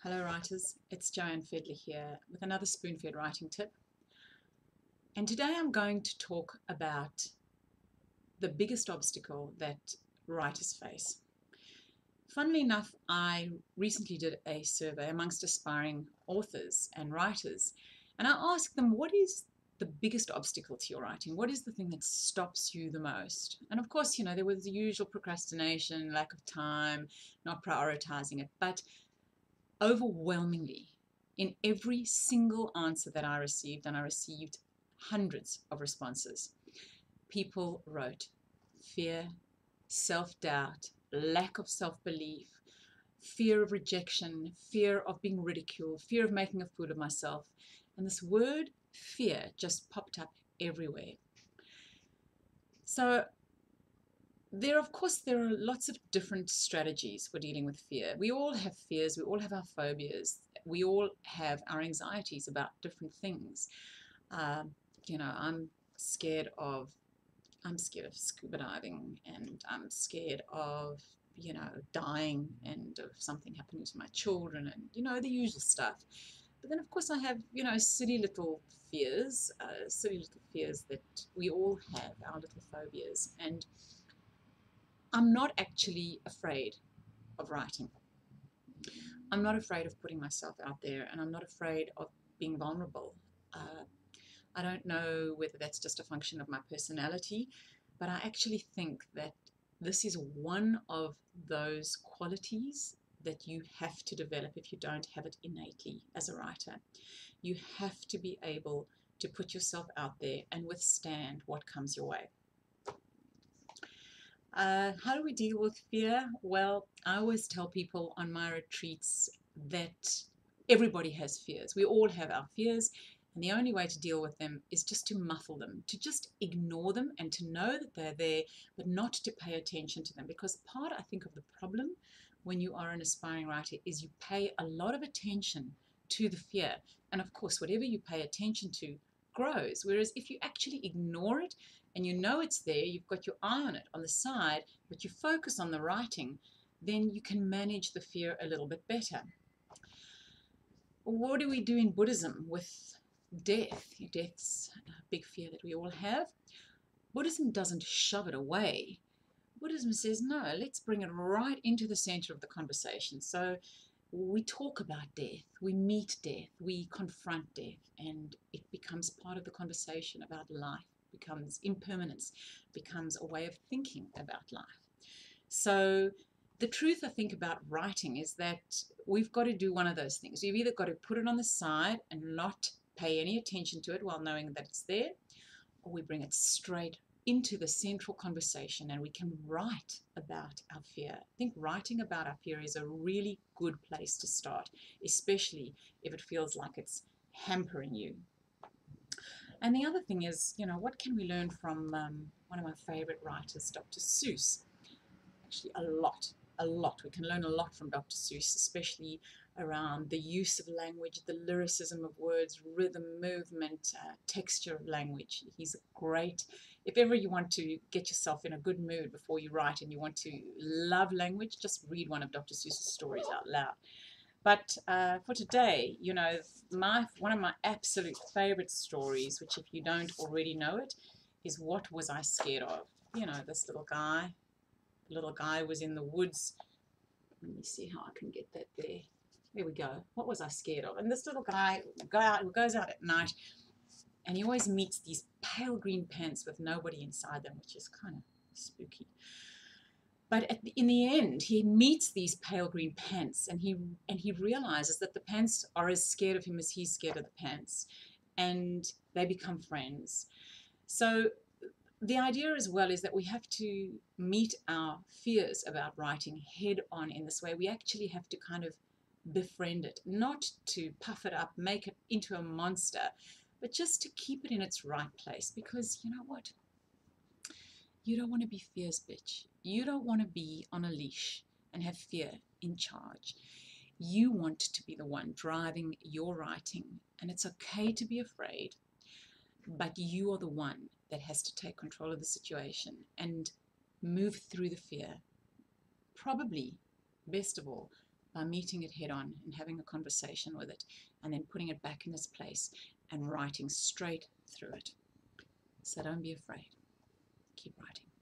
Hello writers, it's Joanne Fedley here with another spoon-fed writing tip. And today I'm going to talk about the biggest obstacle that writers face. Funnily enough, I recently did a survey amongst aspiring authors and writers, and I asked them, what is the biggest obstacle to your writing? What is the thing that stops you the most? And of course, there was the usual procrastination, lack of time, not prioritizing it, but overwhelmingly, in every single answer that I received, and I received hundreds of responses, people wrote fear, self-doubt, lack of self-belief, fear of rejection, fear of being ridiculed, fear of making a fool of myself. And this word fear just popped up everywhere. So of course, there are lots of different strategies for dealing with fear. We all have fears, we all have our phobias, we all have our anxieties about different things. Um, I'm scared of scuba diving, and I'm scared of, dying and of something happening to my children, and, the usual stuff. But then, of course, I have, silly little fears that we all have, our little phobias. And I'm not actually afraid of writing. I'm not afraid of putting myself out there, and I'm not afraid of being vulnerable. I don't know whether that's just a function of my personality, but I actually think that this is one of those qualities that you have to develop if you don't have it innately as a writer. You have to be able to put yourself out there and withstand what comes your way. How do we deal with fear? Well, I always tell people on my retreats that everybody has fears. We all have our fears, and the only way to deal with them is just to muffle them, to just ignore them and to know that they're there, but not to pay attention to them. Because part, I think, of the problem when you are an aspiring writer is you pay a lot of attention to the fear. And of course, whatever you pay attention to grows. Whereas if you actually ignore it, and you know it's there, you've got your eye on it on the side, but you focus on the writing, then you can manage the fear a little bit better. What do we do in Buddhism with death? Death's a big fear that we all have. Buddhism doesn't shove it away. Buddhism says, no, let's bring it right into the center of the conversation. So we talk about death, we meet death, we confront death, and it becomes part of the conversation about life. Becomes impermanence, becomes a way of thinking about life. So the truth, I think, about writing is that we've got to do one of those things. We've either got to put it on the side and not pay any attention to it while knowing that it's there, or we bring it straight into the central conversation and we can write about our fear. I think writing about our fear is a really good place to start, especially if it feels like it's hampering you. And the other thing is, what can we learn from one of my favorite writers, Dr. Seuss? Actually, a lot. We can learn a lot from Dr. Seuss, especially around the use of language, the lyricism of words, rhythm, movement, texture of language. He's great. If ever you want to get yourself in a good mood before you write and you want to love language, just read one of Dr. Seuss's stories out loud. But for today, one of my absolute favorite stories, which if you don't already know it, is What Was I Scared Of? This little guy. The little guy was in the woods. Let me see how I can get that there. There we go. What was I scared of? And this little guy goes out at night, and he always meets these pale green pants with nobody inside them, which is kind of spooky. But in the end, he meets these pale green pants, and he realizes that the pants are as scared of him as he's scared of the pants, and they become friends. So the idea as well is that we have to meet our fears about writing head on in this way. We actually have to kind of befriend it, not to puff it up, make it into a monster, but just to keep it in its right place. Because you know what? You don't want to be fear's bitch. You don't want to be on a leash and have fear in charge. You want to be the one driving your writing. And it's okay to be afraid, but you are the one that has to take control of the situation and move through the fear. Probably, best of all, by meeting it head on and having a conversation with it, and then putting it back in its place and writing straight through it. So don't be afraid. Keep writing.